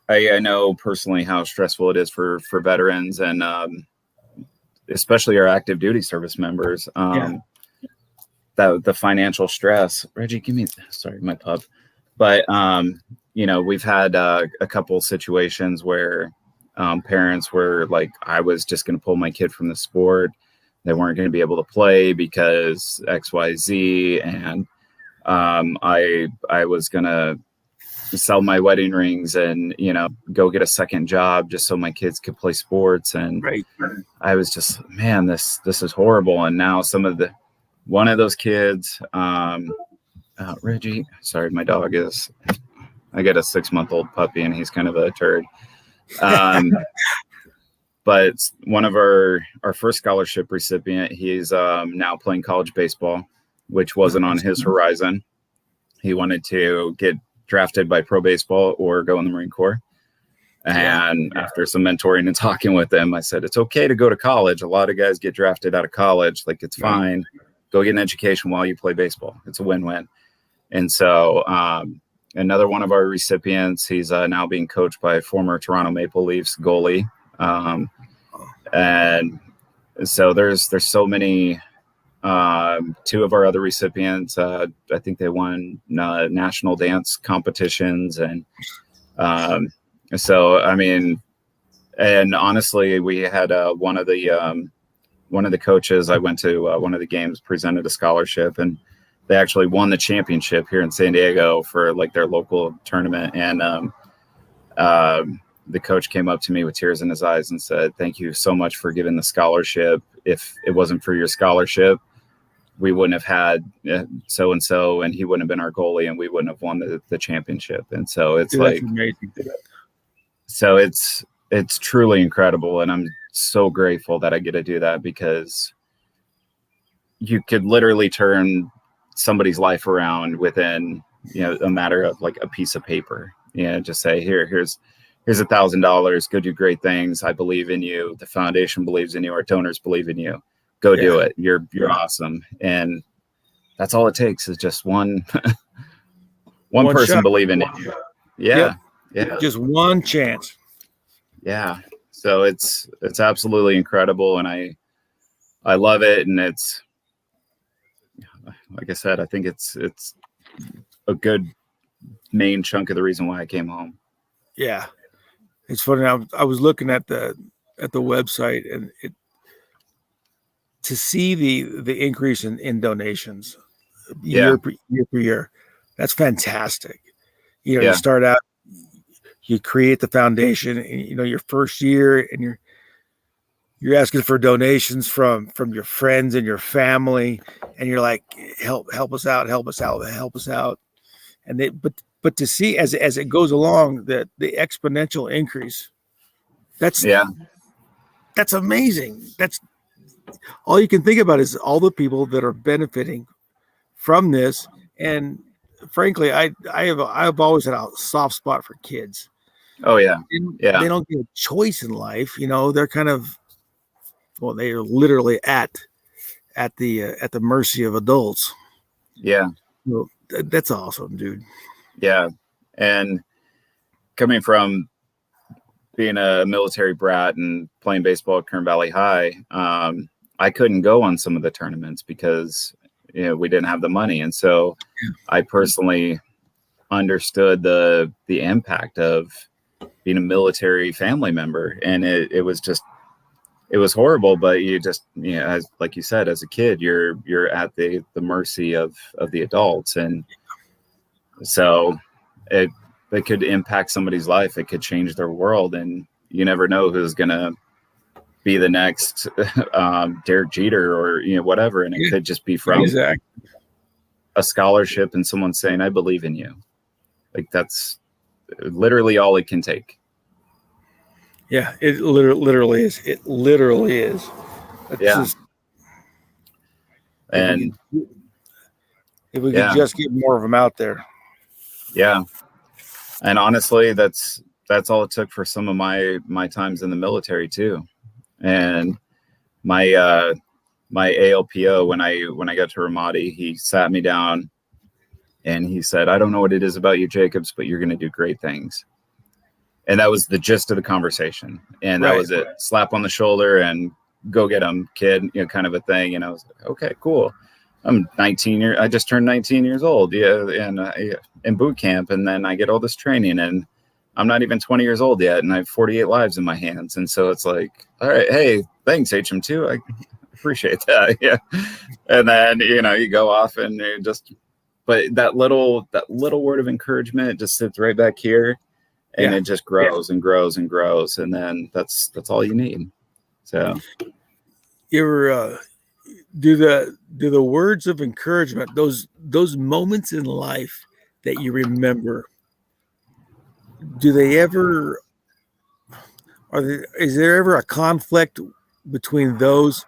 I know personally how stressful it is for veterans, and especially our active duty service members. the financial stress. Reggie, sorry, my pup. But, you know, we've had a couple situations where parents were like, I was just going to pull my kid from the sport. They weren't going to be able to play because X, Y, Z. And I was going to sell my wedding rings and, you know, go get a second job just so my kids could play sports. And Right. I was just, man, this is horrible. And now one of those kids, Reggie, sorry, my dog I got a 6-month-old puppy and he's kind of a turd. But one of our first scholarship recipient, he's now playing college baseball, which wasn't on his horizon. He wanted to get drafted by pro baseball or go in the Marine Corps. And after some mentoring and talking with him, I said, it's okay to go to college. A lot of guys get drafted out of college. Like, it's fine. Go get an education while you play baseball. It's a win-win. And so another one of our recipients, he's now being coached by a former Toronto Maple Leafs goalie. And so there's so many. Two of our other recipients, I think they won national dance competitions. And so, I mean, and honestly, we had one of the coaches, I went to one of the games, presented a scholarship, and they actually won the championship here in San Diego for like their local tournament. And the coach came up to me with tears in his eyes and said, thank you so much for giving the scholarship. If it wasn't for your scholarship, we wouldn't have had so-and-so, and he wouldn't have been our goalie, and we wouldn't have won the championship. And so it's like, so it's truly incredible. And I'm so grateful that I get to do that, because you could literally turn somebody's life around within, you know, a matter of like a piece of paper. You know, just say, here's $1,000, go do great things. I believe in you. The foundation believes in you. Our donors believe in you. Go do it. You're awesome. And that's all it takes, is just one person believing in you. Yeah. Just one chance. Yeah. So it's absolutely incredible. And I love it. And it's, like I said, I think it's a good main chunk of the reason why I came home. Yeah. It's funny. I was looking at the website, and to see the increase in donations year per year, that's fantastic. You know, you start out, you create the foundation, and, you know, your first year, and you're asking for donations from your friends and your family, and you're like, help us out. And but to see as it goes along, the exponential increase, that's amazing. That's all you can think about, is all the people that are benefiting from this. And frankly, I've always had a soft spot for kids. Oh yeah. They don't get a choice in life. You know, they're kind of, well, they are literally at the mercy of adults. Yeah. So that's awesome, dude. Yeah. And coming from being a military brat and playing baseball at Kern Valley High, I couldn't go on some of the tournaments because, you know, we didn't have the money. And so I personally understood the impact of being a military family member. And it was horrible, but you just, you know, as like you said, as a kid, you're at the mercy of the adults. And so it could impact somebody's life. It could change their world, and you never know who's going to be the next Derek Jeter or, you know, whatever. And it could just be from a scholarship and someone saying, I believe in you. Like, that's literally all it can take. Yeah, it literally is. It literally is. And if we could just get more of them out there. Yeah. And honestly, that's all it took for some of my times in the military too. And my ALPO, when I got to Ramadi, he sat me down and he said, I don't know what it is about you, Jacobs, but you're going to do great things. And that was the gist of the conversation. And that was it. Slap on the shoulder and go get them, kid, you know, kind of a thing. And I was like, okay, cool. I'm 19 years. I just turned 19 years old. Yeah. And in boot camp. And then I get all this training and I'm not even 20 years old yet. And I have 48 lives in my hands. And so it's like, all right, hey, thanks HM2. I appreciate that. Yeah. And then, you go off and you just, but that little word of encouragement just sits right back here and it just grows and grows and grows. And then that's all you need. So you ever, do the words of encouragement, those moments in life that you remember, do they ever, is there ever a conflict between those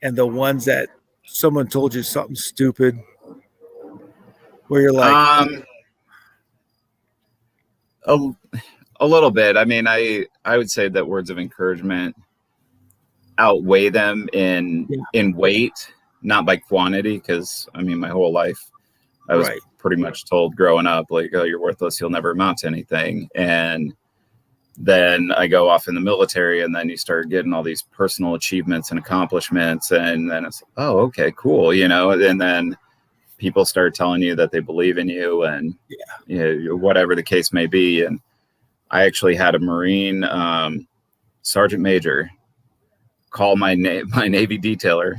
and the ones that someone told you something stupid where you're like, a little bit. I mean, I would say that words of encouragement outweigh them in weight, not by quantity, because I mean my whole life I was pretty much told growing up, like, oh, you're worthless, you'll never amount to anything. And then I go off in the military and then you start getting all these personal achievements and accomplishments, and then it's, oh, okay, cool, and then people start telling you that they believe in you and whatever the case may be. And I actually had a Marine sergeant major call my Navy detailer,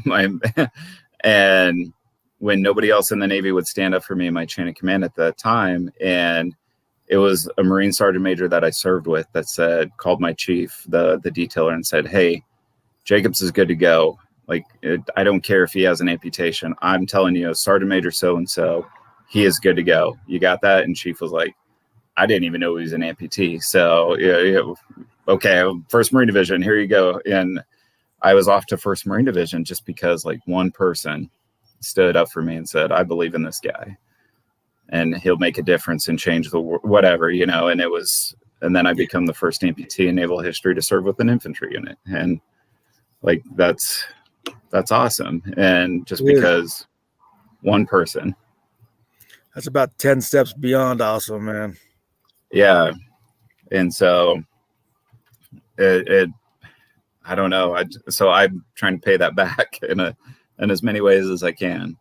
and when nobody else in the Navy would stand up for me in my chain of command at that time, and it was a Marine sergeant major that I served with that called my chief, the detailer, and said, hey, Jacobs is good to go. Like, I don't care if he has an amputation. I'm telling you, Sergeant Major so-and-so, he is good to go. You got that? And chief was like, I didn't even know he was an amputee. So, okay, 1st Marine Division, here you go. And I was off to 1st Marine Division just because like one person stood up for me and said, I believe in this guy and he'll make a difference and change the world, whatever, and then I become the first amputee in naval history to serve with an infantry unit. And like, that's awesome. And just because one person, that's about 10 steps beyond awesome, man. Yeah. And so I don't know. So I'm trying to pay that back in as many ways as I can.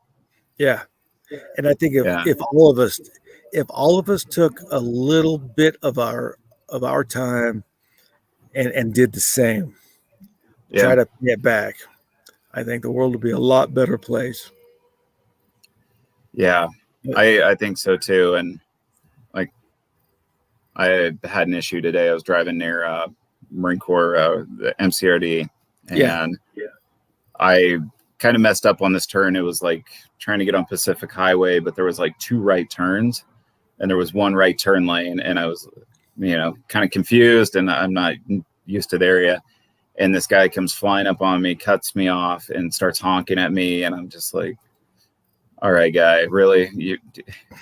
Yeah. And I think if all of us took a little bit of our time and did the same, try to pay it back, I think the world would be a lot better place. Yeah, I think so too. And like, I had an issue today. I was driving near Marine Corps, the MCRD, and I kind of messed up on this turn. It was like trying to get on Pacific Highway, but there was like 2 right turns and there was 1 right turn lane. And I was, kind of confused, and I'm not used to the area. And this guy comes flying up on me, cuts me off and starts honking at me. And I'm just like, all right, guy, really? You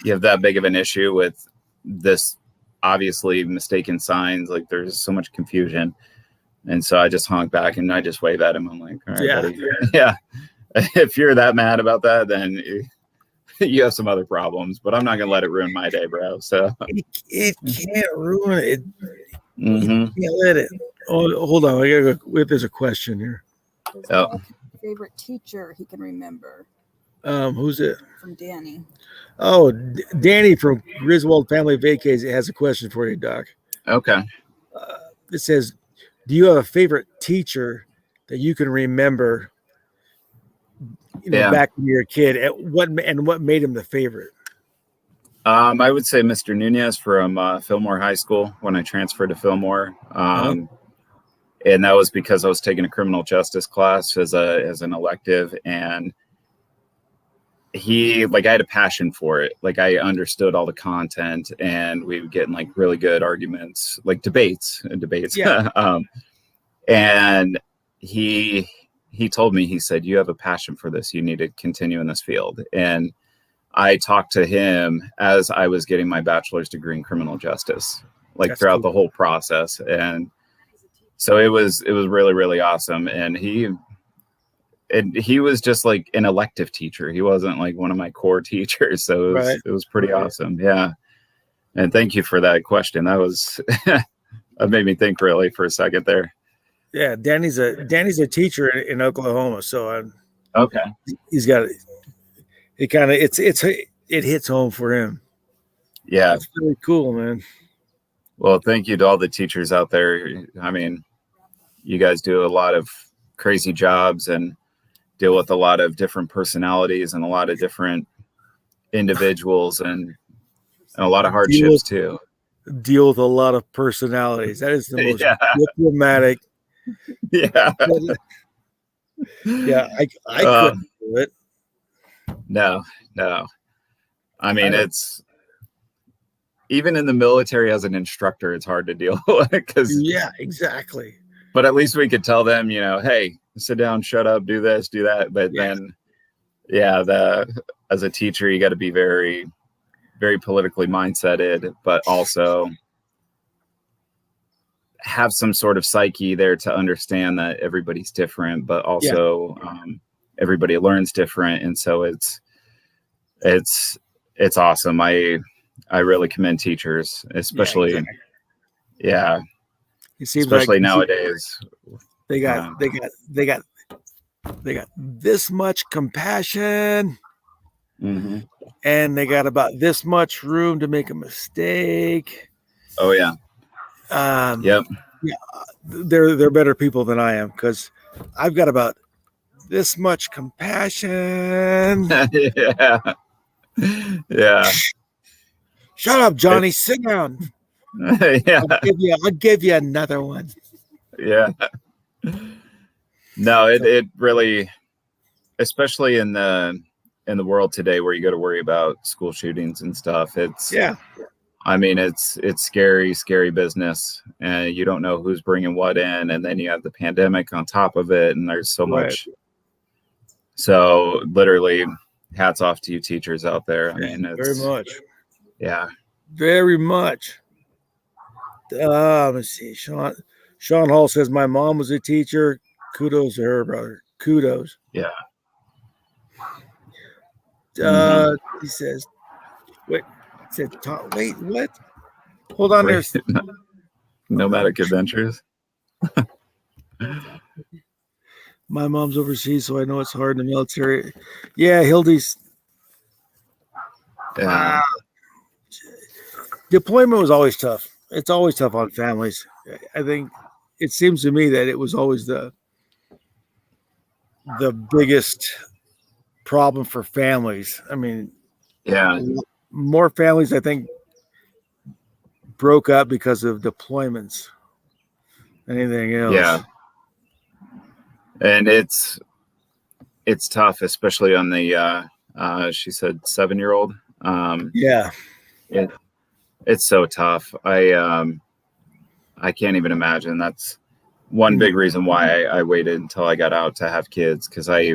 have that big of an issue with this obviously mistaken signs? Like, there's so much confusion. And so I just honk back and I just wave at him. I'm like, all right, buddy. Yeah. If you're that mad about that, then you have some other problems, but I'm not going to let it ruin my day, bro. So it can't ruin it. Mm-hmm. You can't let it. Oh, hold on. There's a question here. Favorite teacher he can remember. Who's it? From Danny. Oh, Danny from Griswold Family Vacays has a question for you, Doc. Okay. It says, do you have a favorite teacher that you can remember, back when you were a kid? What made him the favorite? I would say Mr. Nunez from Fillmore High School when I transferred to Fillmore. And that was because I was taking a criminal justice class as an elective, and I had a passion for it. Like, I understood all the content, and we would get in like really good arguments, like debates. Yeah. And he told me, he said, you have a passion for this. You need to continue in this field. And I talked to him as I was getting my bachelor's degree in criminal justice, like throughout the whole process. And so it was really, really awesome. And he was just like an elective teacher. He wasn't like one of my core teachers. So it was pretty awesome. Yeah. And thank you for that question. That was, that made me think really for a second there. Yeah. Danny's a teacher in Oklahoma. So okay. He's got it kind of it hits home for him. Yeah. That's really cool, man. Well, thank you to all the teachers out there. I mean, you guys do a lot of crazy jobs and deal with a lot of different personalities and a lot of different individuals and a lot of hardships too. Deal with a lot of personalities. That is the most diplomatic. Yeah. Yeah, I couldn't do it. No. I mean, it's even in the military as an instructor, it's hard to deal with because exactly. But at least we could tell them, hey, sit down, shut up, do this, do that. But then, as a teacher, you got to be very, very politically mindseted, but also have some sort of psyche there to understand that everybody's different, but also everybody learns different. And so it's awesome. I really commend teachers, especially, It seems especially like nowadays. They got this much compassion, and they got about this much room to make a mistake. Oh yeah. Yep. Yeah, they're better people than I am because I've got about this much compassion. Yeah. Shut up, Johnny. Sit down. Yeah. I'll give you another one. Yeah. No, it really, especially in the world today where you got to worry about school shootings and stuff. I mean, it's scary business, and you don't know who's bringing what in, and then you have the pandemic on top of it, and there's so much. So literally, hats off to you teachers out there. I mean, it's very much. Yeah. Very much. Let's see. Sean Hall says my mom was a teacher. Kudos to her, brother. Kudos. Yeah. He says, wait. Wait, what? Hold on there. Nomadic Adventures. My mom's overseas, so I know it's hard in the military. Yeah, Hildy's. Deployment was always tough. It's always tough on families. I think it seems to me that it was always the biggest problem for families. I mean, more families, I think, broke up because of deployments than anything else. Yeah. And it's tough, especially on the she said 7-year-old. It's so tough. I can't even imagine. That's one big reason why I waited until I got out to have kids, because I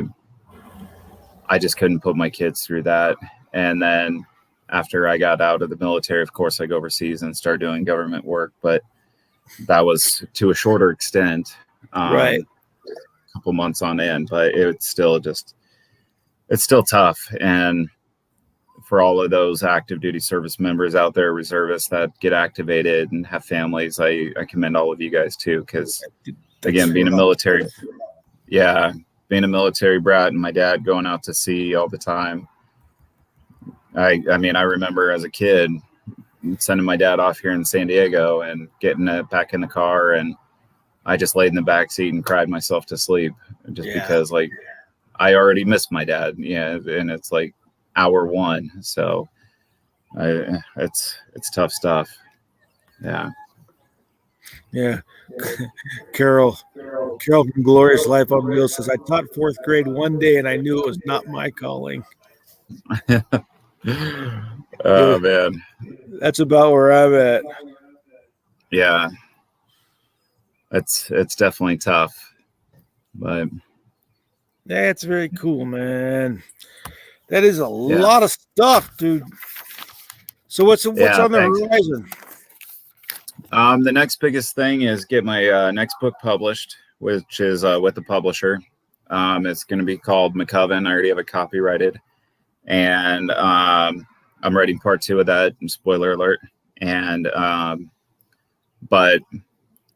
just couldn't put my kids through that. And then after I got out of the military, of course, I go overseas and start doing government work, but that was to a shorter extent, a couple months on end, but it's still tough. And for all of those active duty service members out there, reservists that get activated and have families, I commend all of you guys too, because again, being a military brat and my dad going out to sea all the time. I mean, I remember as a kid sending my dad off here in San Diego and getting back in the car, and I just laid in the back seat and cried myself to sleep because like I already missed my dad. Yeah. And it's like hour one. So it's tough stuff. Yeah. Yeah. Carol from Glorious Life on Wheels says, I taught 4th grade one day and I knew it was not my calling. Oh man, that's about where I'm at. Yeah, it's definitely tough, but that's very cool, man. That is a lot of stuff, dude. So what's on the horizon? The next biggest thing is get my next book published, which is with the publisher. It's going to be called McCoven. I already have it copyrighted. And I'm writing part 2 of that, spoiler alert. And but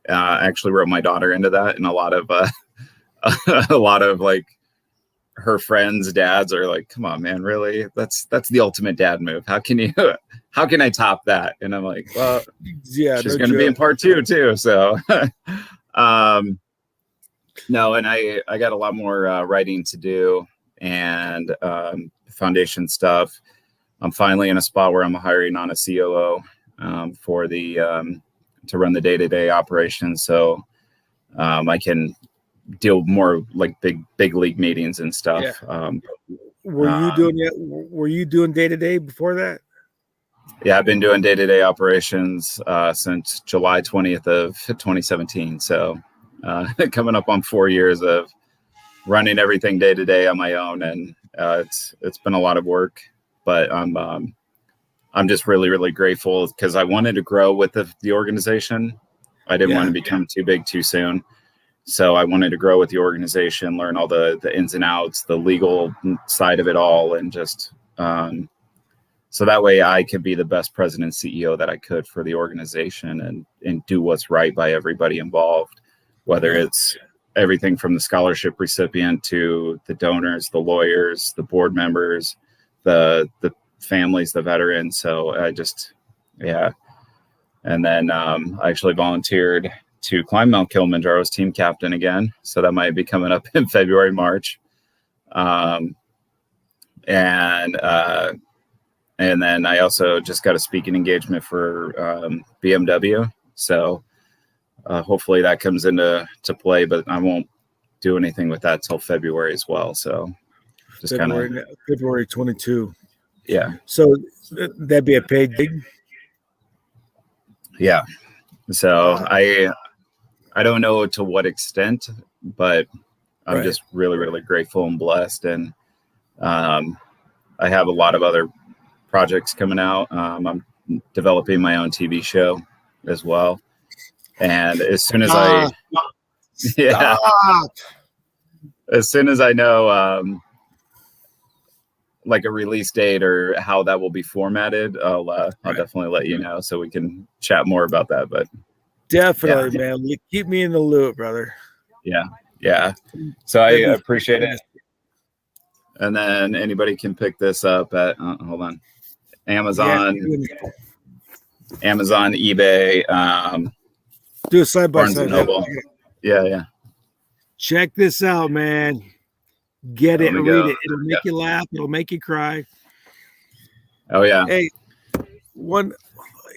I actually wrote my daughter into that, and a lot of like her friends' dads are like, come on, man, really? That's the ultimate dad move. How can I top that? And I'm like, well, Yeah, she's no going to be in joke. part 2 too. So, no, and I got a lot more writing to do and foundation stuff. I'm finally in a spot where I'm hiring on a COO for the to run the day-to-day operations, so I can deal more like big league meetings and stuff. Yeah. Were you doing day-to-day before that? Yeah, I've been doing day-to-day operations since July 20th of 2017. So coming up on 4 years of running everything day-to-day on my own, and it's been a lot of work, but I'm just really, really grateful because I wanted to grow with the organization. I didn't want to become too big too soon. So I wanted to grow with the organization, learn all the ins and outs, the legal side of it all, and just so that way I could be the best president CEO that I could for the organization and do what's right by everybody involved, whether it's everything from the scholarship recipient to the donors, the lawyers, the board members, the families, the veterans. So I just, and then I actually volunteered to climb Mount Kilimanjaro as team captain again. So that might be coming up in February, March. And then I also just got a speaking engagement for BMW. So hopefully that comes into play, but I won't do anything with that till February as well. So just February 22. Yeah. So that'd be a paid gig. Yeah. So I don't know to what extent, but I'm just really, really grateful and blessed. And I have a lot of other projects coming out. I'm developing my own TV show as well. And as soon as as soon as I know like a release date or how that will be formatted, I'll definitely let you know so we can chat more about that. But definitely, man, keep me in the loop, brother. Yeah. So I appreciate it. And then anybody can pick this up at hold on, Amazon, eBay, do a side by Barnes and side. Noble. Yeah. Check this out, man. Get it, read it. It'll make you laugh. It'll make you cry. Oh yeah. Hey, one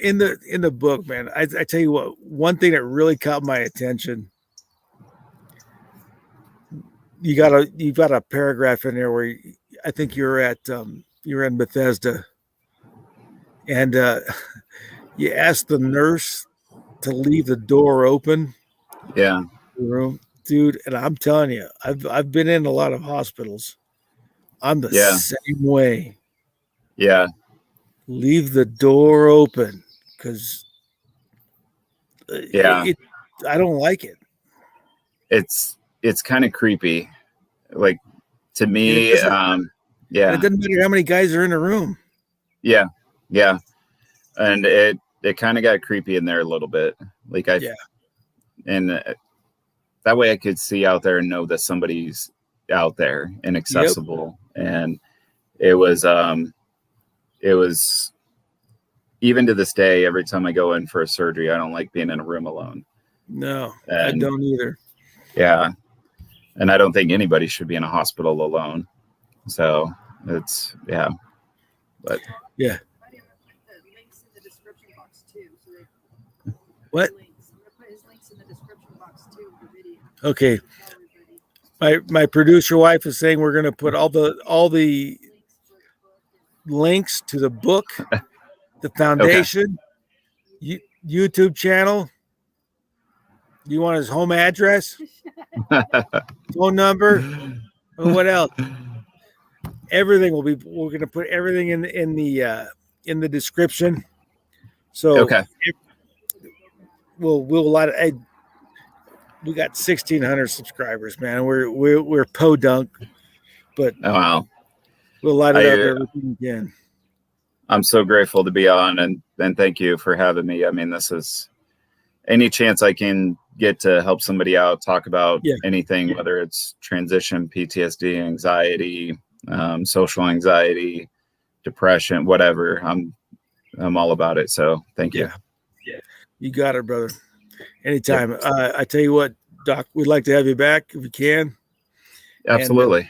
in the book, man. I tell you what. One thing that really caught my attention. You've got a paragraph in there where I think you're in Bethesda, and you asked the nurse to leave the door open. Yeah. The room. Dude, and I'm telling you, I've been in a lot of hospitals. I'm the same way. Yeah. Leave the door open because I don't like it. It's kind of creepy, like to me. And it doesn't matter how many guys are in the room. Yeah, and it kind of got creepy in there a little bit. Like and that way I could see out there and know that somebody's out there and accessible. Yep. And it was even to this day, every time I go in for a surgery, I don't like being in a room alone. No, I don't either. Yeah. And I don't think anybody should be in a hospital alone. So it's, but yeah. What? Okay. My producer wife is saying we're going to put all the links to the book, the foundation, YouTube channel. You want his home address, phone number, and what else? Everything we're going to put everything in the description. So we got 1,600 subscribers, man. We're podunk, but we'll light it up everything again. I'm so grateful to be on, and thank you for having me. I mean, this is any chance I can get to help somebody out, talk about Yeah. anything, whether it's transition, PTSD, anxiety, social anxiety, depression, whatever, I'm all about it. So thank you. Yeah. You got it, brother. Anytime. I tell you what, Doc, we'd like to have you back if we can. Absolutely. And,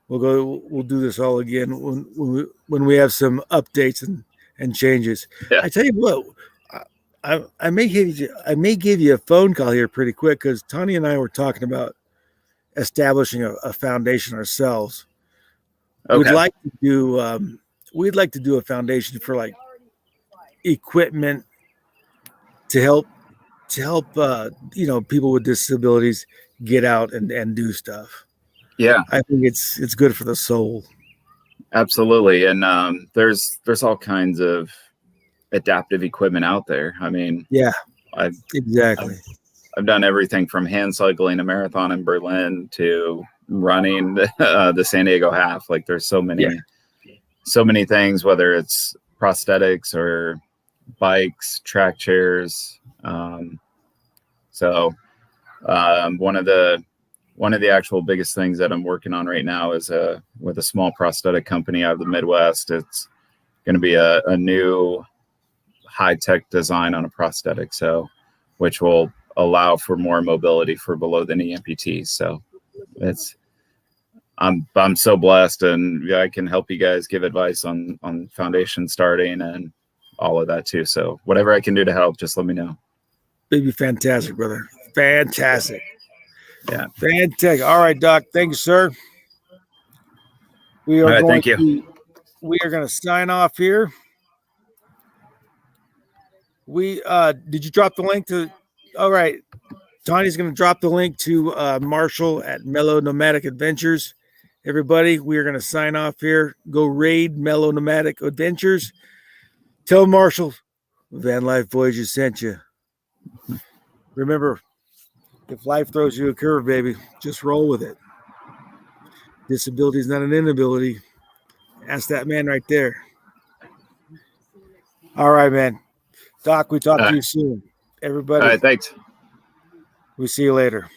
we'll do this all again when we have some updates and changes. Yeah. I tell you what, I may give you a phone call here pretty quick, because Tony and I were talking about establishing a foundation ourselves. Okay. We'd like to do a foundation for like equipment to help people with disabilities get out and do stuff. Yeah, I think it's good for the soul. absolutely. And there's all kinds of adaptive equipment out there. I mean, Yeah, I've done everything from hand cycling a marathon in Berlin to running the San Diego half. Like there's so many things, whether it's prosthetics or bikes, track chairs. One of the actual biggest things that I'm working on right now is with a small prosthetic company out of the Midwest. It's going to be a new high-tech design on a prosthetic, which will allow for more mobility for below the knee amputees. So I'm so blessed, and I can help you guys give advice on foundation starting and all of that too. So whatever I can do to help, just let me know. It'd be fantastic, brother. Fantastic. Yeah. Fantastic. All right, Doc. Thank you, sir. We are going to sign off here. Did you drop the link to? All right. Tony's going to drop the link to Marshall at Mellow Nomadic Adventures. Everybody, we are going to sign off here. Go raid Mellow Nomadic Adventures. Tell Marshall Van Life Voyages sent you. Remember, if life throws you a curve, baby, just roll with it. Disability is not an inability. Ask that man right there. All right, man. Doc, we talk to you soon. Everybody. All right, thanks. We'll see you later.